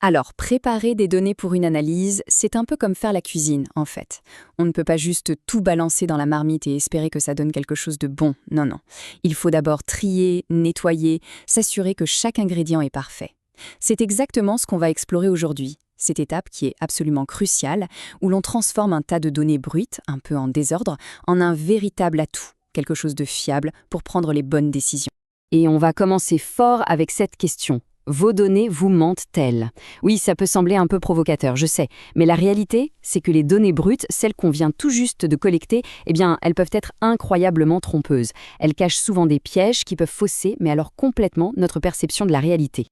Alors, préparer des données pour une analyse, c'est un peu comme faire la cuisine, en fait. On ne peut pas juste tout balancer dans la marmite et espérer que ça donne quelque chose de bon. Non, non. Il faut d'abord trier, nettoyer, s'assurer que chaque ingrédient est parfait. C'est exactement ce qu'on va explorer aujourd'hui. Cette étape qui est absolument cruciale, où l'on transforme un tas de données brutes, un peu en désordre, en un véritable atout, quelque chose de fiable pour prendre les bonnes décisions. Et on va commencer fort avec cette question. Vos données vous mentent-elles? Oui, ça peut sembler un peu provocateur, je sais, mais la réalité, c'est que les données brutes, celles qu'on vient tout juste de collecter, elles peuvent être incroyablement trompeuses. Elles cachent souvent des pièges qui peuvent fausser, mais alors complètement, notre perception de la réalité.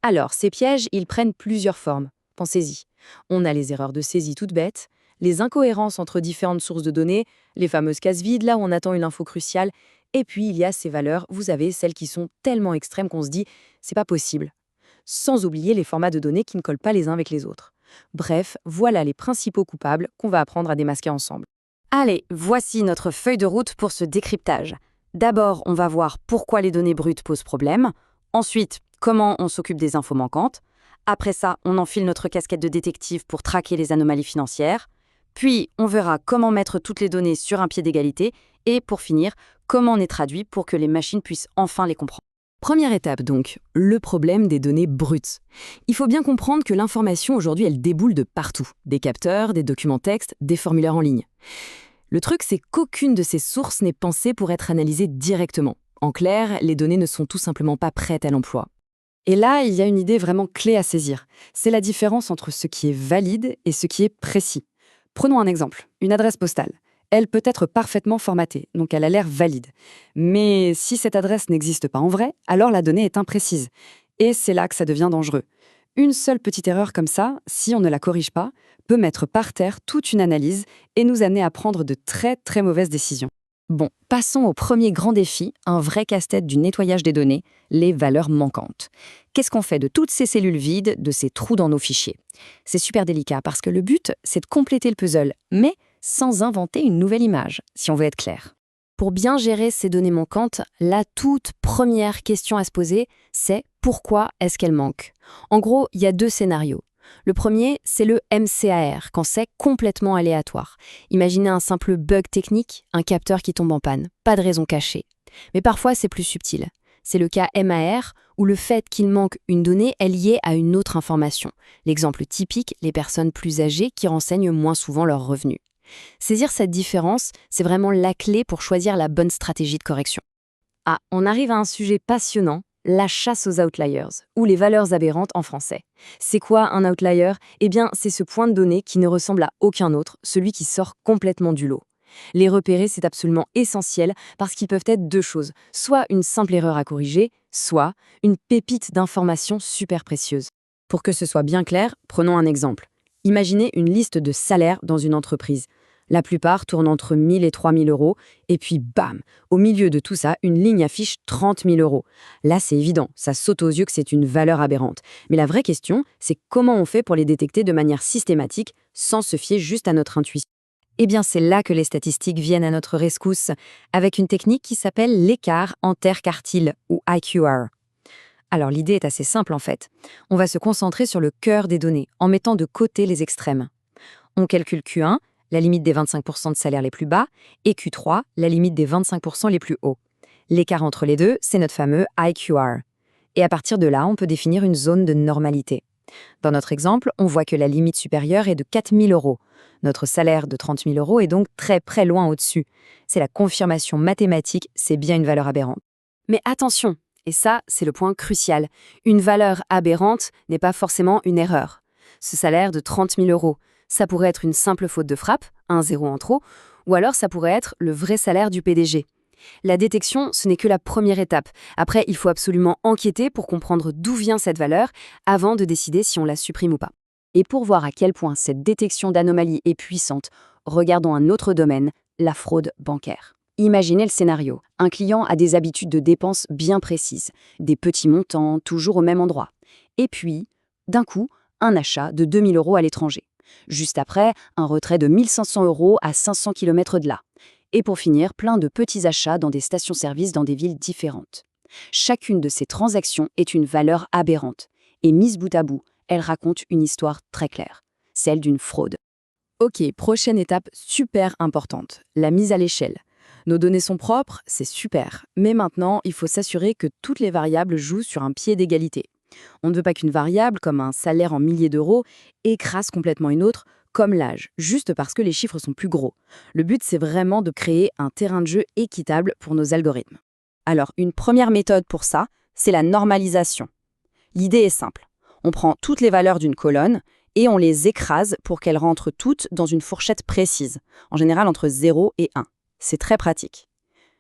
Alors, ces pièges, ils prennent plusieurs formes. Pensez-y. On a les erreurs de saisie toutes bêtes, les incohérences entre différentes sources de données, les fameuses cases vides là où on attend une info cruciale, et puis il y a ces valeurs, vous avez celles qui sont tellement extrêmes qu'on se dit « c'est pas possible ». Sans oublier les formats de données qui ne collent pas les uns avec les autres. Bref, voilà les principaux coupables qu'on va apprendre à démasquer ensemble. Allez, voici notre feuille de route pour ce décryptage. D'abord, on va voir pourquoi les données brutes posent problème. Ensuite, comment on s'occupe des infos manquantes. Après ça, on enfile notre casquette de détective pour traquer les anomalies financières. Puis, on verra comment mettre toutes les données sur un pied d'égalité. Et pour finir, comment on est traduit pour que les machines puissent enfin les comprendre. Première étape donc, le problème des données brutes. Il faut bien comprendre que l'information aujourd'hui, elle déboule de partout. Des capteurs, des documents textes, des formulaires en ligne. Le truc, c'est qu'aucune de ces sources n'est pensée pour être analysée directement. En clair, les données ne sont tout simplement pas prêtes à l'emploi. Et là, il y a une idée vraiment clé à saisir. C'est la différence entre ce qui est valide et ce qui est précis. Prenons un exemple, une adresse postale. Elle peut être parfaitement formatée, donc elle a l'air valide. Mais si cette adresse n'existe pas en vrai, alors la donnée est imprécise. Et c'est là que ça devient dangereux. Une seule petite erreur comme ça, si on ne la corrige pas, peut mettre par terre toute une analyse et nous amener à prendre de très très mauvaises décisions. Bon, passons au premier grand défi, un vrai casse-tête du nettoyage des données, les valeurs manquantes. Qu'est-ce qu'on fait de toutes ces cellules vides, de ces trous dans nos fichiers? C'est super délicat parce que le but, c'est de compléter le puzzle, mais sans inventer une nouvelle image, si on veut être clair. Pour bien gérer ces données manquantes, la toute première question à se poser, c'est pourquoi est-ce qu'elles manquent? En gros, il y a deux scénarios. Le premier, c'est le MCAR, quand c'est complètement aléatoire. Imaginez un simple bug technique, un capteur qui tombe en panne, pas de raison cachée. Mais parfois, c'est plus subtil. C'est le cas MAR, où le fait qu'il manque une donnée est lié à une autre information. L'exemple typique, les personnes plus âgées qui renseignent moins souvent leurs revenus. Saisir cette différence, c'est vraiment la clé pour choisir la bonne stratégie de correction. Ah, on arrive à un sujet passionnant, la chasse aux outliers, ou les valeurs aberrantes en français. C'est quoi un outlier? Eh bien, c'est ce point de données qui ne ressemble à aucun autre, celui qui sort complètement du lot. Les repérer, c'est absolument essentiel parce qu'ils peuvent être deux choses, soit une simple erreur à corriger, soit une pépite d'informations super précieuse. Pour que ce soit bien clair, prenons un exemple. Imaginez une liste de salaires dans une entreprise. La plupart tournent entre 1 000 et 3 000 euros, et puis bam, au milieu de tout ça, une ligne affiche 30 000 euros. Là, c'est évident, ça saute aux yeux que c'est une valeur aberrante. Mais la vraie question, c'est comment on fait pour les détecter de manière systématique, sans se fier juste à notre intuition. Eh bien, c'est là que les statistiques viennent à notre rescousse, avec une technique qui s'appelle l'écart interquartile, ou IQR. Alors l'idée est assez simple en fait. On va se concentrer sur le cœur des données, en mettant de côté les extrêmes. On calcule Q1, la limite des 25% de salaire les plus bas, et Q3, la limite des 25% les plus hauts. L'écart entre les deux, c'est notre fameux IQR. Et à partir de là, on peut définir une zone de normalité. Dans notre exemple, on voit que la limite supérieure est de 4 000 euros. Notre salaire de 30 000 euros est donc très loin au-dessus. C'est la confirmation mathématique, c'est bien une valeur aberrante. Mais attention, et ça, c'est le point crucial, une valeur aberrante n'est pas forcément une erreur. Ce salaire de 30 000 euros, ça pourrait être une simple faute de frappe, un zéro en trop, ou alors ça pourrait être le vrai salaire du PDG. La détection, ce n'est que la première étape. Après, il faut absolument enquêter pour comprendre d'où vient cette valeur avant de décider si on la supprime ou pas. Et pour voir à quel point cette détection d'anomalies est puissante, regardons un autre domaine, la fraude bancaire. Imaginez le scénario. Un client a des habitudes de dépenses bien précises, des petits montants, toujours au même endroit. Et puis, d'un coup, un achat de 2 000 euros à l'étranger. Juste après, un retrait de 1 500 euros à 500 km de là. Et pour finir, plein de petits achats dans des stations-service dans des villes différentes. Chacune de ces transactions est une valeur aberrante. Et mise bout à bout, elle raconte une histoire très claire, celle d'une fraude. Ok, prochaine étape super importante, la mise à l'échelle. Nos données sont propres, c'est super, mais maintenant, il faut s'assurer que toutes les variables jouent sur un pied d'égalité. On ne veut pas qu'une variable, comme un salaire en milliers d'euros, écrase complètement une autre, comme l'âge, juste parce que les chiffres sont plus gros. Le but, c'est vraiment de créer un terrain de jeu équitable pour nos algorithmes. Alors, une première méthode pour ça, c'est la normalisation. L'idée est simple. On prend toutes les valeurs d'une colonne et on les écrase pour qu'elles rentrent toutes dans une fourchette précise, en général entre 0 et 1. C'est très pratique.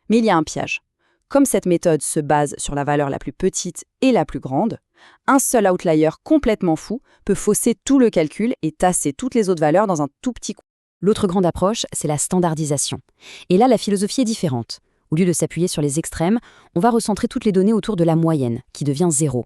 Mais il y a un piège. Comme cette méthode se base sur la valeur la plus petite et la plus grande, un seul outlier complètement fou peut fausser tout le calcul et tasser toutes les autres valeurs dans un tout petit coin. L'autre grande approche, c'est la standardisation. Et là, la philosophie est différente. Au lieu de s'appuyer sur les extrêmes, on va recentrer toutes les données autour de la moyenne, qui devient 0.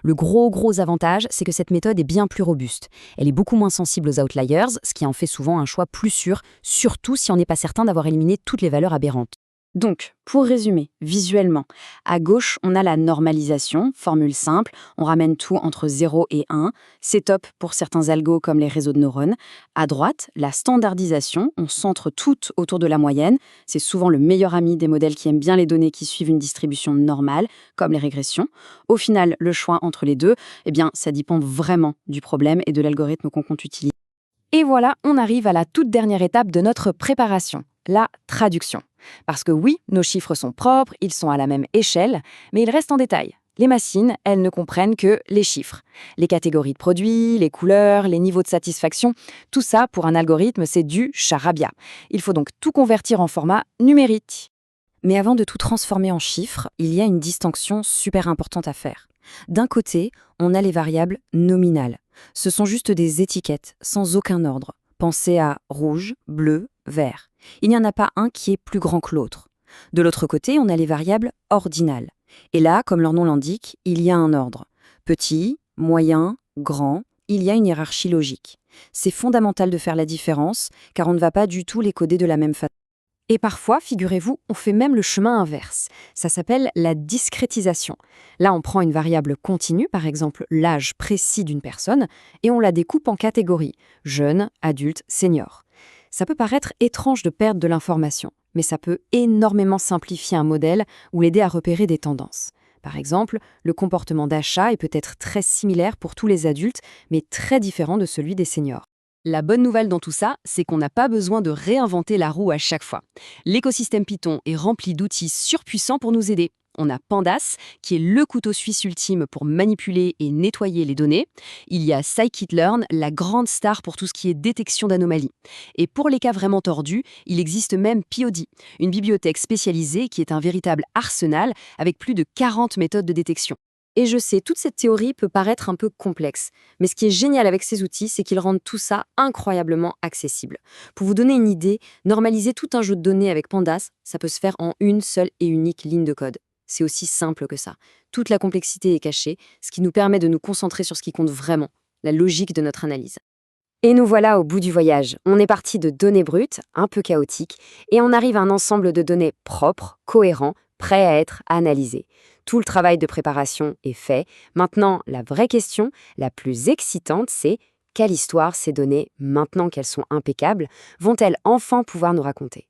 Le gros avantage, c'est que cette méthode est bien plus robuste. Elle est beaucoup moins sensible aux outliers, ce qui en fait souvent un choix plus sûr, surtout si on n'est pas certain d'avoir éliminé toutes les valeurs aberrantes. Donc, pour résumer, visuellement, à gauche, on a la normalisation, formule simple, on ramène tout entre 0 et 1, c'est top pour certains algos comme les réseaux de neurones. À droite, la standardisation, on centre tout autour de la moyenne, c'est souvent le meilleur ami des modèles qui aiment bien les données qui suivent une distribution normale, comme les régressions. Au final, le choix entre les deux, ça dépend vraiment du problème et de l'algorithme qu'on compte utiliser. Et voilà, on arrive à la toute dernière étape de notre préparation, la traduction. Parce que oui, nos chiffres sont propres, ils sont à la même échelle, mais ils restent en détail. Les machines, elles ne comprennent que les chiffres. Les catégories de produits, les couleurs, les niveaux de satisfaction, tout ça, pour un algorithme, c'est du charabia. Il faut donc tout convertir en format numérique. Mais avant de tout transformer en chiffres, il y a une distinction super importante à faire. D'un côté, on a les variables nominales. Ce sont juste des étiquettes, sans aucun ordre. Pensez à rouge, bleu, vert. Il n'y en a pas un qui est plus grand que l'autre. De l'autre côté, on a les variables ordinales. Et là, comme leur nom l'indique, il y a un ordre. Petit, moyen, grand, il y a une hiérarchie logique. C'est fondamental de faire la différence, car on ne va pas du tout les coder de la même façon. Et parfois, figurez-vous, on fait même le chemin inverse. Ça s'appelle la discrétisation. Là, on prend une variable continue, par exemple l'âge précis d'une personne, et on la découpe en catégories, jeune, adulte, senior. Ça peut paraître étrange de perdre de l'information, mais ça peut énormément simplifier un modèle ou l'aider à repérer des tendances. Par exemple, le comportement d'achat est peut-être très similaire pour tous les adultes, mais très différent de celui des seniors. La bonne nouvelle dans tout ça, c'est qu'on n'a pas besoin de réinventer la roue à chaque fois. L'écosystème Python est rempli d'outils surpuissants pour nous aider. On a Pandas, qui est le couteau suisse ultime pour manipuler et nettoyer les données. Il y a scikit-learn, la grande star pour tout ce qui est détection d'anomalies. Et pour les cas vraiment tordus, il existe même Pyodi, une bibliothèque spécialisée qui est un véritable arsenal avec plus de 40 méthodes de détection. Et je sais, toute cette théorie peut paraître un peu complexe, mais ce qui est génial avec ces outils, c'est qu'ils rendent tout ça incroyablement accessible. Pour vous donner une idée, normaliser tout un jeu de données avec Pandas, ça peut se faire en une seule et unique ligne de code. C'est aussi simple que ça. Toute la complexité est cachée, ce qui nous permet de nous concentrer sur ce qui compte vraiment, la logique de notre analyse. Et nous voilà au bout du voyage. On est parti de données brutes, un peu chaotiques, et on arrive à un ensemble de données propres, cohérents, prêts à être analysés. Tout le travail de préparation est fait. Maintenant, la vraie question, la plus excitante, c'est quelle histoire ces données, maintenant qu'elles sont impeccables, vont-elles enfin pouvoir nous raconter ?